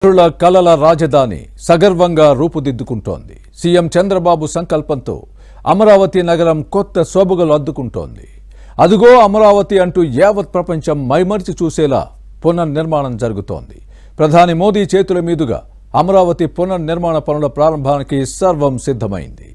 కలల రాజధాని సగర్వంగా రూపుదిద్దుకుంటోంది. సీఎం చంద్రబాబు సంకల్పంతో అమరావతి నగరం కొత్త శోభగలు అద్దుకుంటోంది. అదుగో అమరావతి అంటూ యావత్ ప్రపంచం మైమరిచి చూసేలా పునర్నిర్మాణం జరుగుతోంది. ప్రధాని మోదీ చేతుల మీదుగా అమరావతి పునర్నిర్మాణ పనుల ప్రారంభానికి సర్వం సిద్ధమైంది.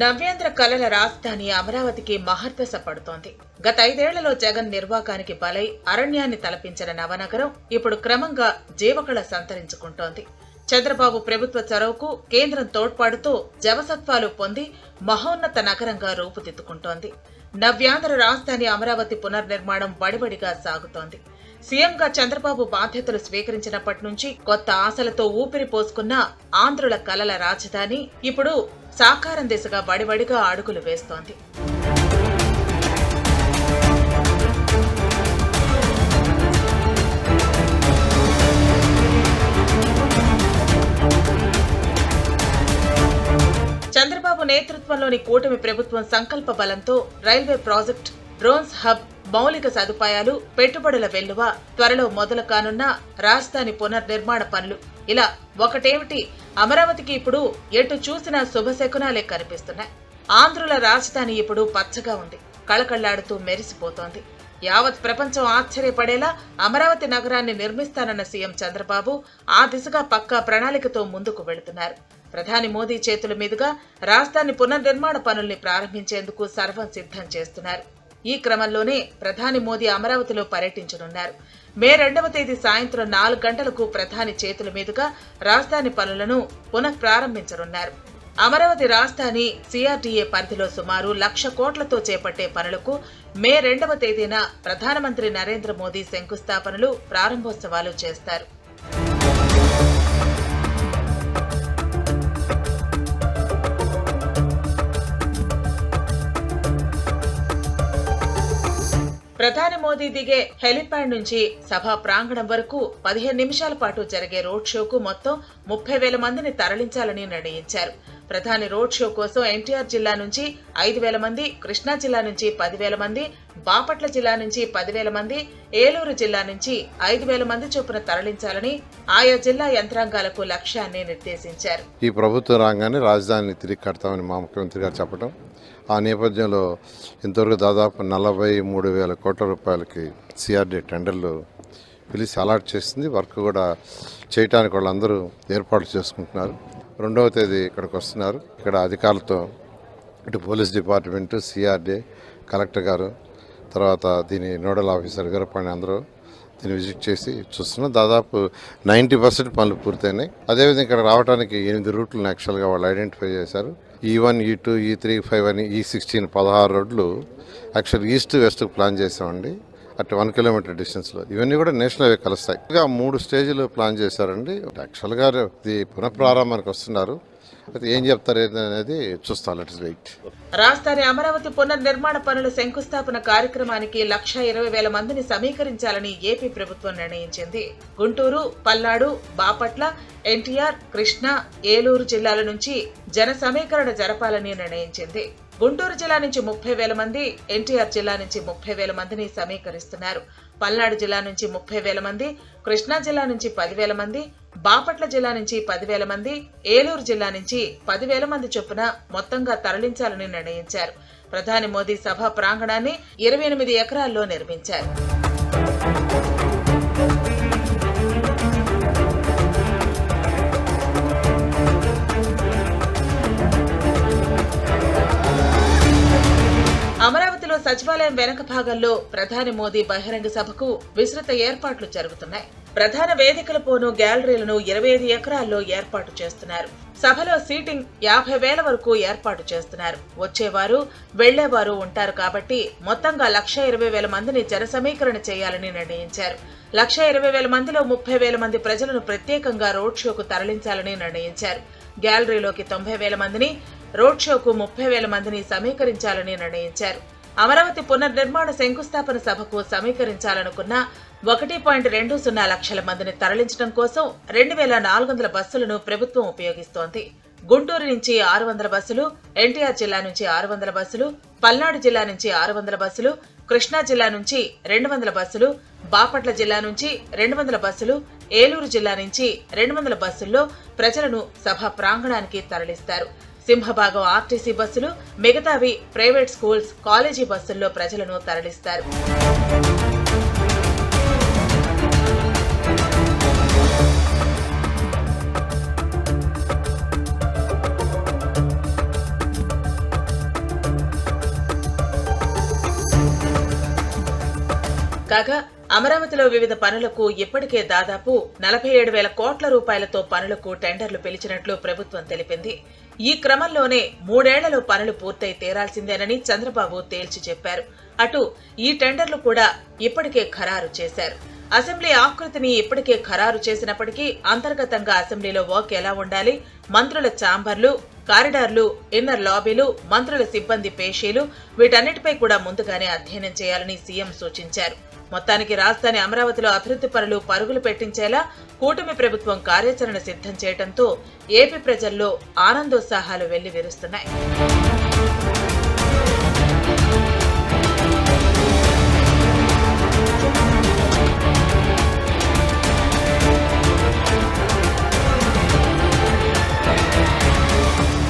నవ్యాంధ్ర కళల రాజధాని అమరావతికి మహర్దశ పడుతోంది. గత 5 ఏళ్లలో జగన్ నిర్వాకానికి బలై అరణ్యాన్ని తలపించిన నవనగరం ఇప్పుడు క్రమంగా జీవకళ సంతరించుకుంటోంది. చంద్రబాబు ప్రభుత్వ చొరవకు కేంద్రం తోడ్పాటుతో జవసత్వాలు పొంది మహోన్నత నగరంగా రూపుదిద్దుకుంటోంది. నవ్యాంధ్ర రాజధాని అమరావతి పునర్నిర్మాణం వడివడిగా సాగుతోంది. సీఎంగా చంద్రబాబు బాధ్యతలు స్వీకరించినప్పటి నుంచి కొత్త ఆశలతో ఊపిరి పోసుకున్న ఆంధ్రుల కలల రాజధాని ఇప్పుడు సాకారం దిశగా వడివడిగా అడుగులు వేస్తోంది. చంద్రబాబు నేతృత్వంలోని కూటమి ప్రభుత్వం సంకల్ప బలంతో రైల్వే ప్రాజెక్ట్, డ్రోన్స్ హబ్, మౌలిక సదుపాయాలు, పెట్టుబడుల వెల్లువ, త్వరలో మొదలు కానున్న రాజధాని పునర్నిర్మాణ పనులు, ఇలా ఒకటేమిటి అమరావతికి ఇప్పుడు ఎటు చూసినా శుభశకునాలే కనిపిస్తున్నాయి. ఆంధ్రుల రాజధాని ఇప్పుడు పచ్చగా ఉంది, కళకళ్లాడుతూ మెరిసిపోతోంది. యావత్ ప్రపంచం ఆశ్చర్యపడేలా అమరావతి నగరాన్ని నిర్మిస్తానన్న సీఎం చంద్రబాబు ఆ దిశగా పక్కా ప్రణాళికతో ముందుకు వెళుతున్నారు. ప్రధాని మోదీ చేతుల మీదుగా రాజధాని పునర్నిర్మాణ పనుల్ని ప్రారంభించేందుకు సర్వం సిద్ధం చేస్తున్నారు. ఈ క్రమంలోనే ప్రధాని మోదీ అమరావతిలో పర్యటించనున్నారు. మే 2వ తేదీ సాయంత్రం 4 గంటలకు ప్రధాని చేతుల మీదుగా రాజధాని పనులను పునః ప్రారంభించనున్నారు. అమరావతి రాజధాని సిఆర్డీఏ పరిధిలో సుమారు 1,00,000 కోట్లతో చేపట్టే పనులకు మే 2వ తేదీన ప్రధానమంత్రి నరేంద్ర మోదీ శంకుస్థాపనలు, ప్రారంభోత్సవాలు చేస్తారు. ప్రధాని మోదీ దిగే హెలిప్యాడ్ నుంచి సభా ప్రాంగణం వరకు 15 నిమిషాల పాటు జరిగే రోడ్ షోకు మొత్తం 30,000 మందిని తరలించాలని నిర్ణయించారు. ప్రధాని రోడ్ షో కోసం ఎన్టీఆర్ జిల్లా నుంచి 5,000 మంది, కృష్ణా జిల్లా నుంచి 10,000 మంది, బాపట్ల జిల్లా నుంచి 10,000 మంది, ఏలూరు జిల్లా నుంచి 5,000 మంది చొప్పున తరలించాలని ఆయా జిల్లా యంత్రాంగాలకు లక్ష్యాన్ని నిర్దేశించారు. ఈ ప్రభుత్వం రాగానే రాజధానిని తిరిగి కడతామని మా ముఖ్యమంత్రి గారు చెప్పడం, ఆ నేపథ్యంలో ఇంతవరకు దాదాపు 43,000 కోట్ల రూపాయలకి సిఆర్డీ టెండర్లు పిలిచి అలాట్ చేసింది. వర్క్ కూడా చేయడానికి వాళ్ళందరూ ఏర్పాట్లు చేసుకుంటున్నారు. 2వ తేదీ ఇక్కడికి వస్తున్నారు. ఇక్కడ అధికారులతో ఇటు పోలీస్ డిపార్ట్మెంట్, సిఆర్డీ, కలెక్టర్ గారు, తర్వాత దీని నోడల్ ఆఫీసర్ వీరపాణి అందరూ దీన్ని విజిట్ చేసి చూస్తున్నాం. దాదాపు 90% పనులు పూర్తయినాయి. అదేవిధంగా ఇక్కడ రావడానికి 8 రూట్లను యాక్చువల్గా వాళ్ళు ఐడెంటిఫై చేశారు. E1, E2, E3, E5 అని E16 16 రోడ్లు యాక్చువల్ ఈస్ట్ వెస్ట్ ప్లాన్ చేసామండి. అటు 1 కిలోమీటర్ డిస్టెన్స్లో ఇవన్నీ కూడా నేషనల్ హైవే కలుస్తాయి. ఇంకా 3 స్టేజ్లు ప్లాన్ చేశారండి. యాక్చువల్గా ఇది పునఃప్రారంభానికి వస్తున్నారు. అయితే ఏం చెప్తారు అనేది చూస్తాం. Let's wait. రాజధాని అమరావతి పునర్నిర్మాణ పనుల శంకుస్థాపన కార్యక్రమానికి 1,20,000 మందిని సమీకరించాలని ఏపీ ప్రభుత్వం నిర్ణయించింది. గుంటూరు, పల్నాడు, బాపట్ల, ఎన్టీఆర్, కృష్ణా, ఏలూరు జిల్లాల నుంచి జన సమీకరణ జరపాలని నిర్ణయించింది. గుంటూరు జిల్లా నుంచి 30,000 మంది, ఎన్టీఆర్ జిల్లా నుంచి 30,000 మందిని సమీకరిస్తున్నారు. పల్నాడు జిల్లా నుంచి 30,000 మంది, కృష్ణా జిల్లా నుంచి 10,000 మంది, బాపట్ల జిల్లా నుంచి 10,000 మంది, ఏలూరు జిల్లా నుంచి 10,000 మంది చొప్పున మొత్తంగా తరలించాలని నిర్ణయించారు. ప్రధాని మోదీ సభా ప్రాంగణాన్ని 28 ఎకరాల్లో నిర్మించారు. అమరావతిలో సచివాలయం వెనక భాగంలో ప్రధాని మోదీ బహిరంగ సభకు విస్తృత ఏర్పాట్లు జరుగుతున్నాయి. ప్రధాన వేదికలపోను గ్యాలరీలను 25 ఎకరాల్లో ఏర్పాటు చేస్తున్నారు. సభలో సీటింగ్ 50,000 వరకు ఏర్పాటు చేస్తున్నారు. వచ్చేవారు, వెళ్లేవారు ఉంటారు కాబట్టి మొత్తంగా 1,20,000 మందిని జన సమీకరణ చేయాలని నిర్ణయించారు. 1,20,000 మందిలో 30,000 మంది ప్రజలను ప్రత్యేకంగా రోడ్ షోకు తరలించాలని నిర్ణయించారు. గ్యాలరీలోకి 90,000 మందిని, రోడ్ షోకు 30,000 మందిని సమీకరించాలని నిర్ణయించారు. అమరావతి పునర్నిర్మాణ శంకుస్థాపన సభకు సమీకరించాలనుకున్న 1.20 లక్షల మందిని తరలించడం కోసం 2,400 బస్సులను ప్రభుత్వం ఉపయోగిస్తోంది. గుంటూరు నుంచి 600 బస్సులు, ఎన్టీఆర్ జిల్లా నుంచి 600 బస్సులు, పల్నాడు జిల్లా నుంచి 600 బస్సులు, కృష్ణా జిల్లా నుంచి 200 బస్సులు, బాపట్ల జిల్లా నుంచి 200 బస్సులు, ఏలూరు జిల్లా నుంచి 200 బస్సుల్లో ప్రజలను సభా ప్రాంగణానికి తరలిస్తారు. సింహభాగం ఆర్టీసీ బస్సులు, మిగతావి ప్రైవేట్ స్కూల్స్, కాలేజీ బస్సుల్లో ప్రజలను తరలిస్తారు. కాగా అమరావతిలో వివిధ పనులకు ఇప్పటికే దాదాపు 47,000 కోట్ల రూపాయలతో పనులకు టెండర్లు పిలిచినట్లు ప్రభుత్వం తెలిపింది. ఈ క్రమంలోనే 3 ఏళ్లలో పనులు పూర్తయి తీరాల్సిందేనని చంద్రబాబు తేల్చి చెప్పారు. అటు ఈ టెండర్లు కూడా ఇప్పటికే ఖరారు చేశారు. అసెంబ్లీ ఆకృతిని ఇప్పటికే ఖరారు చేసినప్పటికీ అంతర్గతంగా అసెంబ్లీలో వర్క్ ఎలా ఉండాలి, మంత్రుల ఛాంబర్లు, కారిడార్లు, ఇన్నర్ లాబీలు, మంత్రుల సిబ్బంది పేషీలు, వీటన్నిటిపై కూడా ముందుగానే అధ్యయనం చేయాలని సీఎం సూచించారు. మొత్తానికి రాజధాని అమరావతిలో అభివృద్ధి పనులు పరుగులు పెట్టించేలా కూటమి ప్రభుత్వం కార్యాచరణ సిద్ధం చేయడంతో ఏపీ ప్రజల్లో ఆనందోత్సాహాలు వెల్లివిరుస్తున్నాయి.